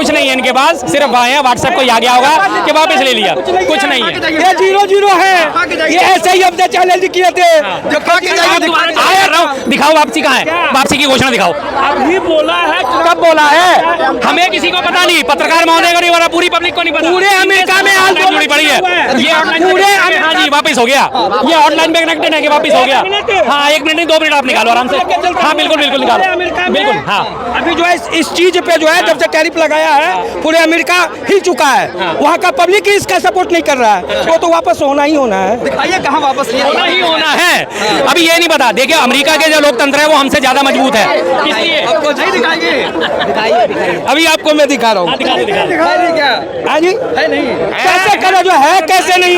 कुछ नहीं है इनके पास, सिर्फ व्हाट्सएप को आ गया होगा कि वापस ले लिया, कुछ नहीं है। ये 0-0 है, ये ऐसे ही अपने चैलेंज किए थे। दिखाओ वापसी कहाँ है, वापसी की घोषणा दिखाओ। अभी बोला है, कब बोला है? हमें किसी को पता नहीं, पत्रकार महोदय को नहीं पता, पूरी पब्लिक को नहीं पता। पूरे अमेरिका में हाल जुड़ी पड़ी है ये पूरे। हाँ जी वापस हो गया, ये ऑनलाइन पे कनेक्टेड है कि वापस हो गया। हाँ 1 मिनट नहीं 2 मिनट आप निकालो आराम से। हाँ बिल्कुल बिल्कुल निकालो, बिल्कुल। हाँ अभी जो है इस चीज पे जो है जब से टैरिफ लगाया है पूरे अमेरिका हिल चुका है। वहाँ का पब्लिक ही इसका सपोर्ट नहीं कर रहा है, तो वापस होना ही होना है। दिखाइए कहाँ वापस लिया होना ही होना है। अभी ये नहीं पता, देखिए अमेरिका के जो लोकतंत्र है वो हमसे ज्यादा मजबूत है, इसलिए आपको नहीं दिखाइए। अभी आपको मैं दिखा रहा हूँ। हाँ जी, है नहीं, कैसे करो जो है, कैसे नहीं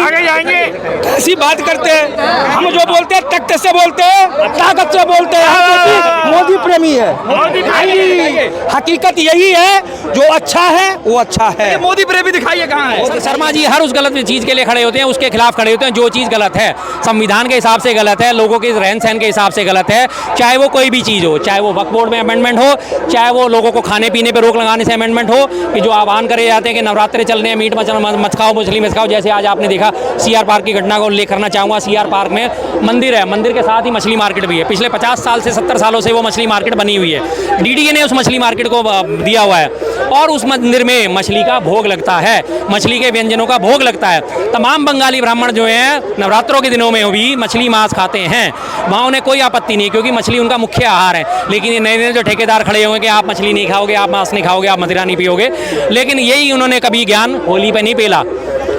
ऐसी बात करते हैं। हम जो बोलते हैं तख्त से बोलते हैं, ताकत से बोलते हैं। हम मोदी प्रेमी है। हाँ जी, हकीकत यही है, जो अच्छा है वो अच्छा है। मोदी प्रेमी दिखाइए कहाँ है। शर्मा जी हर उस गलत चीज के लिए खड़े होते हैं, उसके खिलाफ खड़े होते हैं जो चीज गलत है, संविधान के हिसाब से गलत है, लोगों के रहन सहन के हिसाब से गलत है, चाहे वो कोई भी चीज हो, चाहे वो वक्फ बोर्ड में अमेंडमेंट हो, चाहे वो लोगों को खाने पीने पर रोक लगाने से अमेंडमेंट हो, कि जो आह्वान करे जाते हैं कि नवरात्रे चल रहे हैं, मीट मत खाओ, मछली मत खाओ। जैसे आज आपने देखा सीआर पार्क की घटना को उल्लेख करना चाहूँगा। सीआर पार्क में मंदिर है, मंदिर के साथ ही मछली मार्केट भी है। पिछले 50 साल से 70 सालों से वो मछली मार्केट बनी हुई है। डीडीए ने उस मछली मार्केट को दिया हुआ है और उस मंदिर में मछली का भोग लगता है, मछली के व्यंजनों का भोग लगता है। तमाम बंगाली ब्राह्मण जो हैं नवरात्रों के दिनों में भी मछली मांस खाते हैं, वहाँ उन्हें कोई आपत्ति नहीं, क्योंकि मछली उनका मुख्य आहार है। लेकिन ये नए नए जो ठेकेदार खड़े हुए कि आप मछली नहीं खाओगे, आप मांस नहीं खाओगे, आप मदिरा नहीं पियोगे, लेकिन यही उन्होंने कभी ज्ञान होली पे नहीं पेला।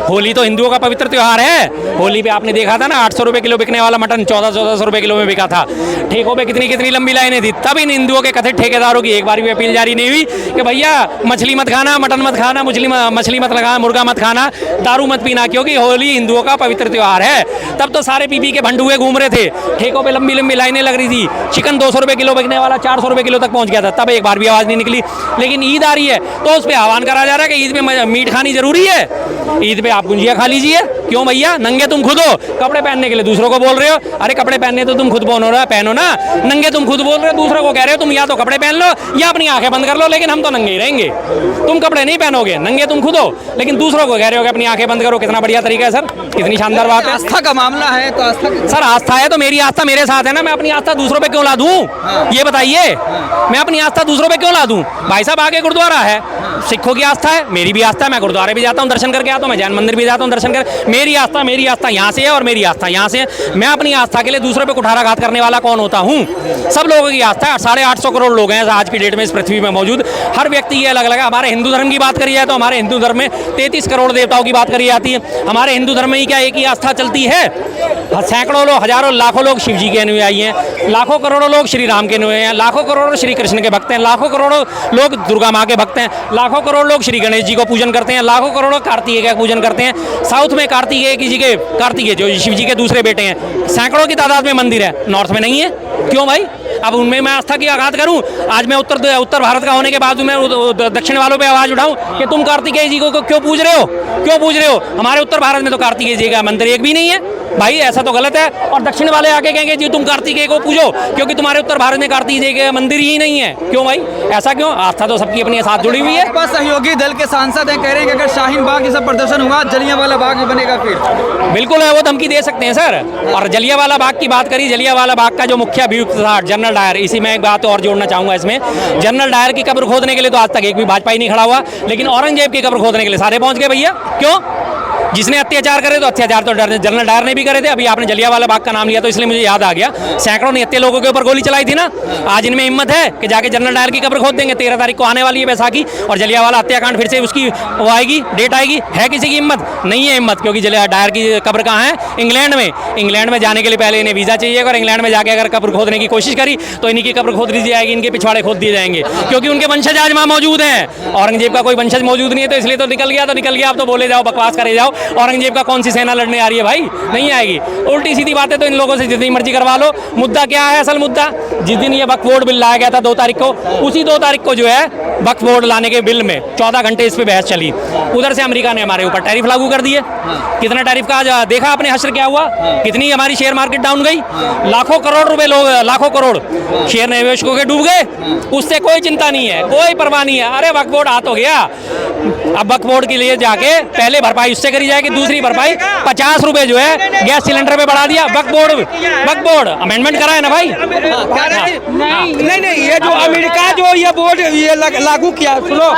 होली तो हिंदुओं का पवित्र त्योहार है। होली पे आपने देखा था ना 800 रुपए किलो बिकने वाला मटन 1400 रुपए किलो में बिका था। ठेकों पे कितनी कितनी लंबी लाइनें थी। तब इन हिंदुओं के कथित ठेकेदारों की एक बार भी अपील जारी नहीं हुई कि भैया मछली मत खाना, मटन मत खाना, मछली मत लगाना, मुर्गा मत खाना, दारू मत पीना, क्योंकि होली हिंदुओं का पवित्र त्योहार है। तब तो सारे पी के भंडुए घूम रहे थे, ठेकों पे लंबी लंबी लाइनें लग रही थी। चिकन 200 रुपए किलो बिकने वाला 400 रुपए किलो तक पहुंच गया था, तब एक बार भी आवाज़ नहीं निकली। लेकिन ईद आ रही है तो उस पर आह्वान करा जा रहा है कि ईद में मीट खानी जरूरी है, ईद पे आप गुंजिया खा लीजिए। क्यों भैया, नंगे तुम खुद हो, कपड़े पहनने के लिए दूसरों को बोल रहे हो। अरे कपड़े पहनने तो तुम खुद पहनो ना, नंगे तुम खुद बोल रहे हो, दूसरों को कह रहे हो तुम या तो कपड़े पहन लो या अपनी आंखें बंद कर लो, लेकिन हम तो नंगे ही रहेंगे। तुम कपड़े नहीं पहनोगे, नंगे तुम खुद हो, लेकिन दूसरों को कह रहे हो कि अपनी आंखें बंद करो। कितना बढ़िया तरीका है सर, कितनी शानदार बात है। आस्था का मामला है तो आस्था सर आस्था है तो मेरी आस्था मेरे साथ है ना, मैं अपनी आस्था दूसरों पे क्यों ला दूं? ये बताइए, मैं अपनी आस्था दूसरों पे क्यों ला दूं? भाई साहब आगे गुरुद्वारा है, सिखों की आस्था है, मेरी भी आस्था है, मैं गुरुद्वारे भी जाता हूँ, दर्शन करके आता हूँ, मैं जैन मंदिर भी जाता हूँ दर्शन कर। मेरी आस्था यहाँ से है और मेरी आस्था यहाँ से है। मैं अपनी आस्था के लिए दूसरों पे कुठाराघात करने वाला कौन होता हूँ? सब लोगों की आस्था है। 850 करोड़ लोग हैं आज की डेट में इस पृथ्वी में मौजूद, हर व्यक्ति ये अलग अलग है। हमारे हिंदू धर्म की बात करी जाए तो हमारे हिंदू धर्म में 33 करोड़ देवताओं की बात करी जाती है। हमारे हिंदू धर्म में ही क्या एक ही आस्था चलती है? सैकड़ों लोग, हजारों, लाखों लोग शिव जी के अनुयायी हैं, लाखों करोड़ों लोग श्री राम के अनुयायी हैं, लाखों करोड़ों श्री कृष्ण के भक्त हैं, लाखों करोड़ों लोग दुर्गा माँ के भक्त हैं, लाखों करोड़ लोग श्री गणेश जी को पूजन करते हैं, लाखों करोड़ों कार्तिकेय का पूजन करते हैं। साउथ में कार्तिकेय जो शिव जी के दूसरे बेटे हैं, सैकड़ों की तादाद में मंदिर है, नॉर्थ में नहीं है। क्यों भाई? अब उनमें मैं आस्था की आघात करूं? आज मैं उत्तर भारत का होने के बाद मैं दक्षिण वालों पे आवाज उठाऊं कि तुम कार्तिकेय जी को क्यों पूज रहे हो, क्यों पूज रहे हो? हमारे उत्तर भारत में तो कार्तिकेय जी का मंदिर एक भी नहीं है भाई, ऐसा तो गलत है। और दक्षिण वाले आके कहेंगे जी तुम कार्तिकेय को पूजो क्योंकि तुम्हारे उत्तर भारत में कार्तिकेय के मंदिर ही नहीं है। क्यों भाई, ऐसा क्यों? आस्था तो सबकी अपने साथ जुड़ी हुई है। सहयोगी दल के सांसद हैं, कह रहे हैं कि अगर शाहीन बाग जैसा प्रदर्शन हुआ जलियांवाला बाग भी बनेगा फिर। बिल्कुल है, वो धमकी दे सकते हैं सर। और जलियांवाला बाग की बात करी, जलियांवाला बाग का जो मुख्य अभियुक्त था जनरल डायर, इसी में एक बात और जोड़ना चाहूंगा इसमें। जनरल डायर की कब्र खोदने के लिए तो आज तक एक भी भाजपाई नहीं खड़ा हुआ, लेकिन औरंगजेब की कब्र खोदने के लिए सारे पहुंच गए भैया। क्यों? जिसने अत्याचार करे तो अत्याचार तो जनरल डायर ने भी करे थे। अभी आपने जलियांवाला बाग का नाम लिया तो इसलिए मुझे याद आ गया, सैकड़ों निहत्थे लोगों के ऊपर गोली चलाई थी ना। आज इनमें हिम्मत है कि जाके जनरल डायर की कब्र खोद देंगे। 13 तारीख को आने वाली है बैसाखी और जलियांवाला हत्याकांड फिर से उसकी वो आएगी, डेट आएगी। है किसी की हिम्मत? नहीं है हिम्मत, क्योंकि डायर की कब्र कहाँ है? इंग्लैंड में। इंग्लैंड में जाने के लिए पहले इन्हें वीजा चाहिए और इंग्लैंड में जाके अगर कब्र खोदने की कोशिश करी तो इन्हीं की कब्र खोद दी जाएगी, इनके पिछवाड़े खोद दिए जाएंगे, क्योंकि उनके वंशज आज वहाँ मौजूद हैं। औरंगजेब का कोई वंशज मौजूद नहीं है, तो इसलिए तो निकल गया। आप तो बोले जाओ, बकवास करे जाओ, औरंगजेब का कौन सी सेना लड़ने आ रही है भाई, नहीं आएगी। उल्टी सीधी बातें तो इन लोगों से जितनी मर्जी करवा लो। मुद्दा क्या है, असल मुद्दा जिस दिन ये वक्फ बोर्ड बिल लाया गया था 2 तारीख को, उसी 2 तारीख को जो है वक्फ बोर्ड लाने के बिल में 14 घंटे इस पे बहस चली। उधर से अमेरिका ने हमारे ऊपर टैरिफ लागू कर दिए। कितना टैरिफ का आज देखा आपने हश्र क्या हुआ, कितनी हमारी शेयर मार्केट डाउन गई, लाखों करोड़ रुपए लोग, लाखों करोड़ शेयर निवेशकों के डूब गए। उससे कोई चिंता नहीं है, कोई परवाह नहीं है। अरे वक्फ बोर्ड आ तो गया, अब वक्फ बोर्ड के लिए जाके पहले भरपाई उससे करी जाएगी, दूसरी भरपाई 50 रुपए जो है गैस सिलेंडर पे बढ़ा दिया। वक्फ बोर्ड अमेंडमेंट करा है ना भाई। नहीं, ये जो अमेरिका जो ये बोर्ड ये लागू किया, सुनो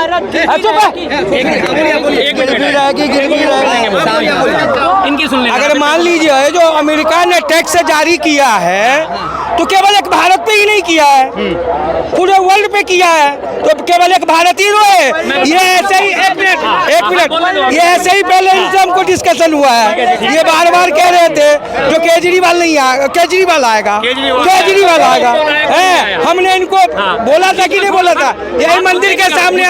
इनकी सुन लेना। अगर मान लीजिए जो अमेरिका ने टैक्स जारी किया है तो केवल एक भारत पे ही नहीं किया है, पूरे वर्ल्ड पे किया है, तो केवल एक भारत ही है। ये ऐसे ही एक मिनट ये ऐसे ही पहले इनसे हमको डिस्कशन हुआ है। ये बार बार कह रहे थे जो केजरीवाल नहीं आएगा, केजरीवाल आएगा है। हमने इनको बोला था कि नहीं बोला था, यही मंदिर के सामने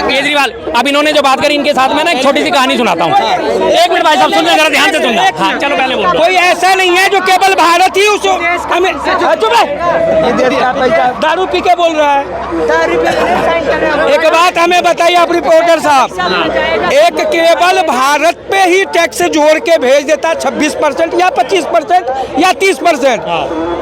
केजरीवाल। अब इन्होंने जो बात करी, इनके साथ में ना एक छोटी सी कहानी सुनाता हूँ। एक मिनट भाई साहब सुनना, जरा ध्यान से सुनना। हाँ चलो पहले बोलो। कोई ऐसा नहीं है जो केवल भारत ही उस हमें चुप है, दारू पी के बोल रहा है। एक बात हमें बताइए आप रिपोर्टर साहब, एक केवल भारत पे ही टैक्स जोड़ के भेज देता 26% या 25% या 30%।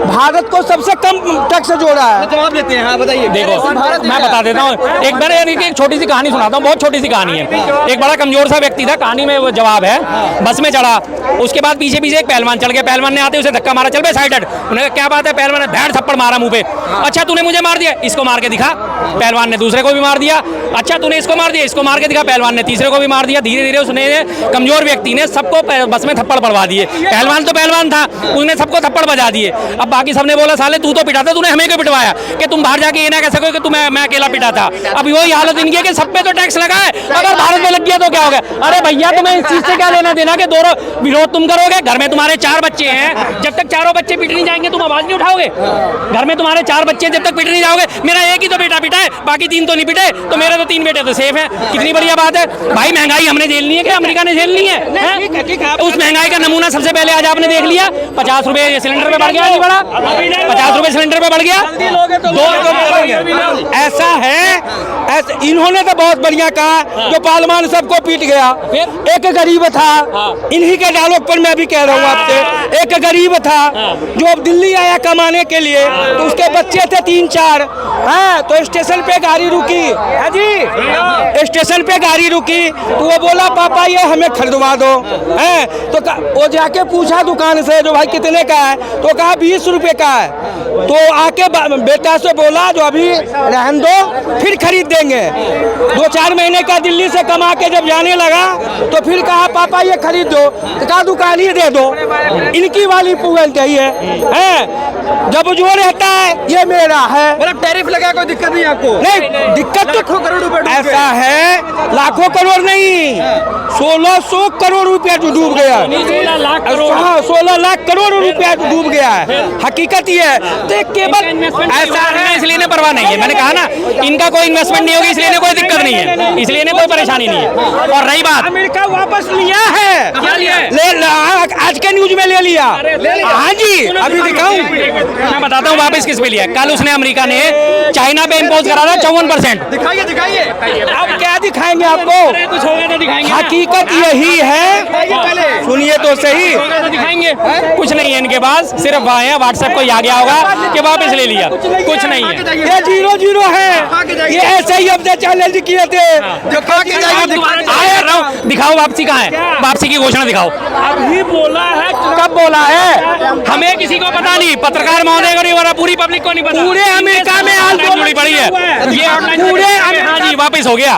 भारत को सबसे कम टैक्स जोड़ा है। जवाब देते हैं, हाँ बताइए। देखो मैं बता देता हूँ, एक बार एक छोटी सी कहानी सुनाता हूँ, बहुत छोटी सी कहानी है। एक बड़ा कमजोर सा व्यक्ति था, कहानी में वो जवाब है। बस में चढ़ा, उसके बाद पीछे पीछे एक पहलवान चल गया। पहलवान ने आते उसे धक्का मारा, चल बे साइड हट। उन्होंने कहा क्या बात है, पहलवान ने धैड़ थप्पड़ मारा मुंह पे। अच्छा तूने मुझे मार दिया, इसको मार के दिखा। पहलवान ने दूसरे को भी मार दिया। अच्छा तूने इसको मार दिया, इसको मार के दिखा। पहलवान ने तीसरे को भी मार दिया। धीरे धीरे उसने, कमजोर व्यक्ति ने सबको बस में थप्पड़ पड़वा दिए। पहलवान तो पहलवान था, उसने सबको थप्पड़ बजा दिए। अब बाकी सबने बोला साले तू तो पिटा था, तूने हमें क्यों पिटवाया, कि तुम बाहर जाके ये ना कह सको कि मैं अकेला पिटा था। अब वही हालत इनकी है कि सब पे तो टैक्स लगा है, अगर भारत में लग गया तो क्या हो गया। अरे भैया तुम्हें इस चीज से क्या लेना देना कि दोनों विरोध तुम करोगे। घर में तुम्हारे 4 बच्चे हैं, जब तक चारों बच्चे पिट नहीं जाएंगे तुम आवाज नहीं उठाओगे। घर में तुम्हारे 4 बच्चे जब तक पिट नहीं जाओगे, मेरा एक ही तो बेटा पिटा है, बाकी 3 तो नहीं पिटे, तो मेरे तो 3 बेटे तो सेफ है। कितनी बढ़िया बात है भाई। महंगाई हमने झेलनी है कि अमेरिका ने झेलनी है? उस महंगाई का नमूना सबसे पहले आज आपने देख लिया। 50 रुपए सिलेंडर पे बढ़ गया, नहीं बढ़ा? 50 रुपए सिलेंडर पे बढ़ गया। ऐसा है, इन्होंने तो बहुत बढ़िया कहा, जो पार्लियामेंट सबको पीट गया। एक गरीब था, इन्हीं के डायलॉग पर मैं भी कह रहा हूँ आपसे, एक गरीब था जो अब दिल्ली आया कमाने के लिए, तो उसके बच्चे थे 3-4। तो स्टेशन पे गाड़ी रुकी है जी, स्टेशन पे गाड़ी रुकी तो वो बोला पापा ये हमें खरीदवा दो। तो वो जाके पूछा दुकान से जो भाई कितने का है, तो कहा 20 रुपए का है। तो आके बेटा से बोला जो अभी रहन दो फिर खरीद देंगे। 2-4 महीने का दिल्ली से कमा के जब जाने लगा तो फिर कहा पापा ये खरीद दो, तो कहा दुकान ही दे दो। इनकी वाली पॉइंट है, जब जो रहता है ये मेरा है। मतलब टैरिफ लगा, कोई दिक्कत नहीं आपको? नहीं दिक्कत तो लाखों करोड़ रुपए ऐसा है, लाखों करोड़ नहीं, 1600 करोड़ रुपया डूब गया। 16 लाख करोड़, 16 लाख करोड़ रुपया डूब गया है। हकीकत ये है, तो केवल ऐसा है, इसलिए इन्हें परवाह नहीं है। मैंने कहा ना, इनका कोई इन्वेस्टमेंट नहीं होगी, इसलिए इन्हें कोई दिक्कत नहीं है, इसलिए इन्हें कोई परेशानी नहीं है। और रही बात, अमेरिका वापस लिया है, क्या लिया है? आज के न्यूज में ले लिया। हाँ जी, अभी दिखाऊं, मैं बताता हूँ वापस किस पे लिया। कल उसने अमेरिका ने चाइना पे इम्पोज करा था 54%। दिखाइए। अब क्या दिखाएंगे आपको, कुछ होगा तो दिखाएंगे। हकीकत यही है, सुनिए तो सही, तो दिखाएंगे। कुछ नहीं है इनके पास, सिर्फ वहाँ है व्हाट्सएप को आ गया होगा कि वापस ले लिया, कुछ नहीं है। ये 0-0 है, ये ऐसे ही अपने चैलेंज किए थे। जो खा के जाएंगे, दिखाओ वापसी कहाँ है, वापसी की घोषणा दिखाओ। अभी बोला है, कब बोला है, हमें किसी को पता नहीं, पत्रकार महोदय को नहीं पता, पूरी पब्लिक को नहीं पता। पूरे अमेरिका में आज जुड़ी पड़ी है ये ऑनलाइन। पूरे हाँ जी वापस हो गया,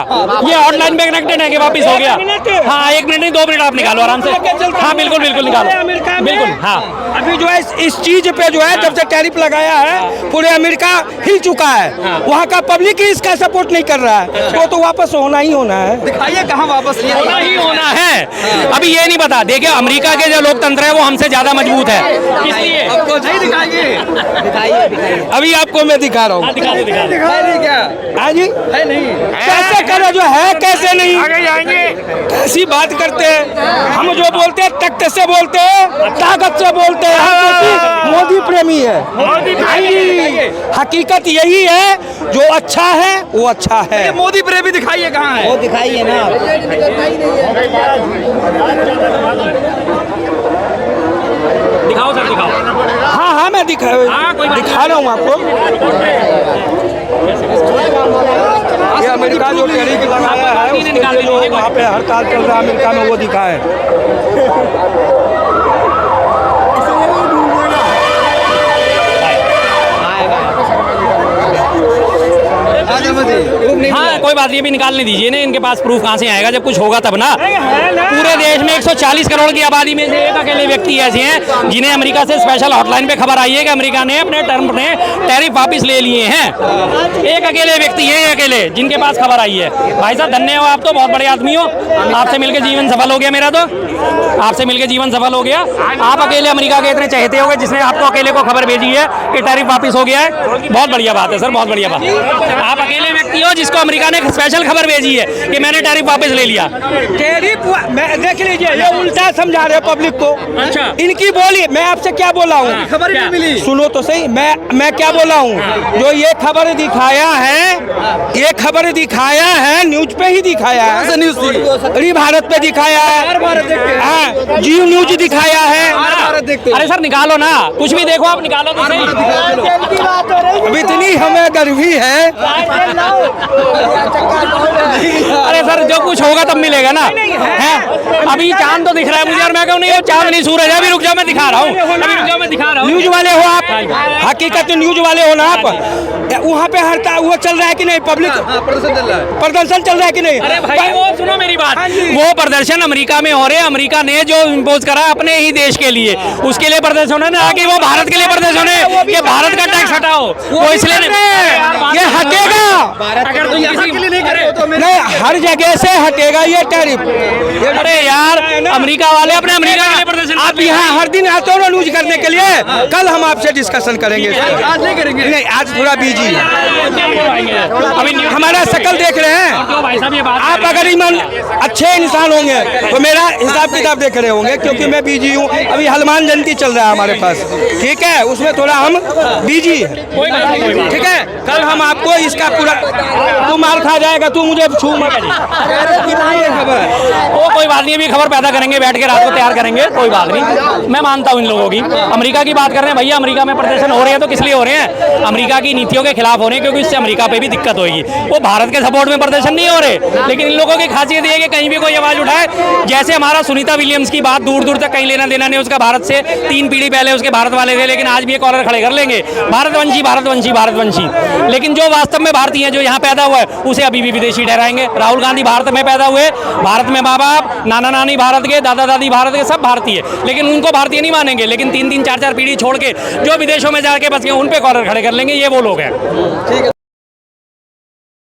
ये ऑनलाइन पे कनेक्टेड है कि वापस हो गया। हाँ 1 मिनट नहीं 2 मिनट आप निकालो आराम से। हाँ बिल्कुल निकालो, बिल्कुल। हाँ अभी जो है इस चीज पे जो है जब से टैरिफ लगाया है पूरे अमेरिका हिल चुका है। वहाँ का पब्लिक ही इसका सपोर्ट नहीं कर रहा है, तो वापस होना ही होना है। दिखाइए कहाँ वापस लिया, होना ही होना है। अभी ये नहीं पता, देखिए अमेरिका के जो लोकतंत्र है वो हमसे ज्यादा मजबूत है, इसलिए आपको नहीं दिखाएंगे। अभी आपको मैं दिखा रहा हूँ। दिखा नहीं क्या हाँ जी, है? नहीं कैसे करो जो है, कैसे नहीं। आगे जाएंगे। कैसी बात करते हैं। हम जो बोलते हैं तख्त से बोलते हैं, ताकत से बोलते हैं। हम क्योंकि मोदी प्रेमी है। नहीं, हकीकत यही है, जो अच्छा है वो अच्छा है। ये मोदी प्रेमी दिखाइए कहाँ है? वो दिखाइए ना। दिखाओ सर, दिखाओ। हाँ हाँ, मैं हाँ, कोई बात दिखा रहा हूँ आपको। ये अमेरिका जो टैरिफ लगाया है, उसके लिए जो वहाँ पे हड़ताल चल रहा है अमेरिका में, वो दिखा है। हाँ, कोई बात नहीं, अभी निकालने दीजिए ना, इनके पास प्रूफ कहाँ से आएगा? जब कुछ होगा तब ना। पूरे देश में 140 करोड़ की आबादी में से एक अकेले व्यक्ति ऐसे हैं जिन्हें अमेरिका से स्पेशल हॉटलाइन पे खबर आई है कि अमेरिका ने अपने टर्म में टैरिफ वापस ले लिए हैं। एक अकेले व्यक्ति हैं, अकेले, जिनके पास खबर आई है। भाई साहब धन्यवाद, आप तो बहुत बड़े आदमी हो, आपसे मिलकर जीवन सफल हो गया मेरा। तो आपसे मिलकर जीवन सफल हो गया। आप अकेले अमेरिका के इतने चहेते होंगे जिसने आपको अकेले को खबर भेजी है कि टैरिफ वापस हो गया है। बहुत बढ़िया बात है सर, बहुत बढ़िया बात। आप अकेले व्यक्ति हो जिसको अमेरिका ने स्पेशल खबर भेजी है कि मैंने टैरिफ वापस ले लिया। टैरिफ देख लीजिए, ये उल्टा समझा रहे पब्लिक को। अच्छा। इनकी बोली, मैं आपसे क्या बोला हूँ? खबर ही नहीं मिली। सुनो तो सही, मैं क्या बोला हूँ? जो ये खबर दिखाया है, ये खबर दिखाया है, न्यूज पे ही दिखाया है। न्यूज थी, अरे भारत पे दिखाया है, भारत देखते हैं। हाँ, जियो न्यूज दिखाया है। भारत देखते हैं। अरे सर निकालो ना, कुछ भी देखो आप, निकालो तो सही। अब इतनी हमें गर्वी है। अरे सर जो कुछ होगा तब मिलेगा ना, है? अभी चांद तो दिख रहा है मुझे, और मैं कहूँ नहीं, ये चांद नहीं सूरज है। अभी रुक जाओ, मैं दिखा रहा हूँ, अभी रुक जाओ, मैं दिखा रहा हूँ। न्यूज वाले हो आप, हकीकत न्यूज वाले हो ना आप। वहाँ पे हड़ताल वो चल रहा है कि नहीं? पब्लिक प्रदर्शन चल रहा है। प्रदर्शन चल रहा है कि नहीं? अरे भाई वो सुनो मेरी बात, हाँ जी। वो प्रदर्शन अमेरिका में हो रहे हैं। अमेरिका ने जो इम्पोज करा अपने ही देश के लिए, उसके लिए प्रदर्शन है ना, कि वो भारत के लिए प्रदर्शन है कि भारत का टैक्स हटाओ। वो इसलिए ये हटेगा, अगर तुम किसी के लिए नहीं करे तो नहीं, हर जगह से हटेगा ये टैरिफ। अरे यार, अमेरिका वाले अपने अमेरिका के लिए प्रदर्शन आप यहाँ हर दिन आते हो ना न्यूज करने के लिए। कल हम आपसे डिस्कशन करेंगे इस पे। आज नहीं करेंगे। नहीं, आज थोड़ा बिजी है। अभी हमारा शक्ल देख रहे हैं क्यों भाई साहब ये बात? आप। अगर ईमान अच्छे इंसान होंगे तो मेरा हिसाब किताब देख रहे होंगे, क्योंकि मैं बिजी हूँ। अभी हनुमान जयंती चल रहा है हमारे पास, ठीक है, उसमें थोड़ा हम बिजी है, कोई बात नहीं, कोई बात ठीक है। कल हम आपको इसका पूरा, तू मार खा जाएगा, तू मुझे छू मत। वो कोई बात नहीं, अभी खबर पैदा करेंगे, बैठ के रात को तैयार करेंगे, कोई बात नहीं। मैं मानता हूँ इन लोगों की। अमेरिका की बात कर रहे हैं भैया, अमेरिका में प्रदर्शन हो रहे हैं तो किस लिए हो रहे हैं? अमेरिका की नीतियों के खिलाफ हो रहे हैं, क्योंकि इससे अमेरिका पे भी दिक्कत होगी। वो भारत के सपोर्ट में प्रदर्शन नहीं हो रहे। लेकिन इन लोगों की खासियत ये है कि कहीं भी कोई आवाज उठाए, जैसे हमारा सुनीता विलियम्स की बात दूर दूर तक कहीं लेना देना नहीं, उसका भारत से 3 पीढ़ी पहले उसके भारत वाले थे, लेकिन आज भी ये कॉलर खड़े कर लेंगे, भारतवंशी भारतवंशी भारतवंशी। लेकिन जो वास्तव में भारतीय है, जो यहाँ पैदा हुआ है, उसे अभी भी विदेशी ठहराएंगे। राहुल गांधी भारत में पैदा हुए, भारत में माँ बाप नाना नानी भारत के, दादा दादी भारत के, सब भारतीय, लेकिन उनको भारतीय नहीं मानेंगे। लेकिन 3-3 4-4 पीढ़ी छोड़ के जो विदेशों में जाके बस गए, उन पे कॉलर खड़े कर लेंगे। ये वो लोग हैं।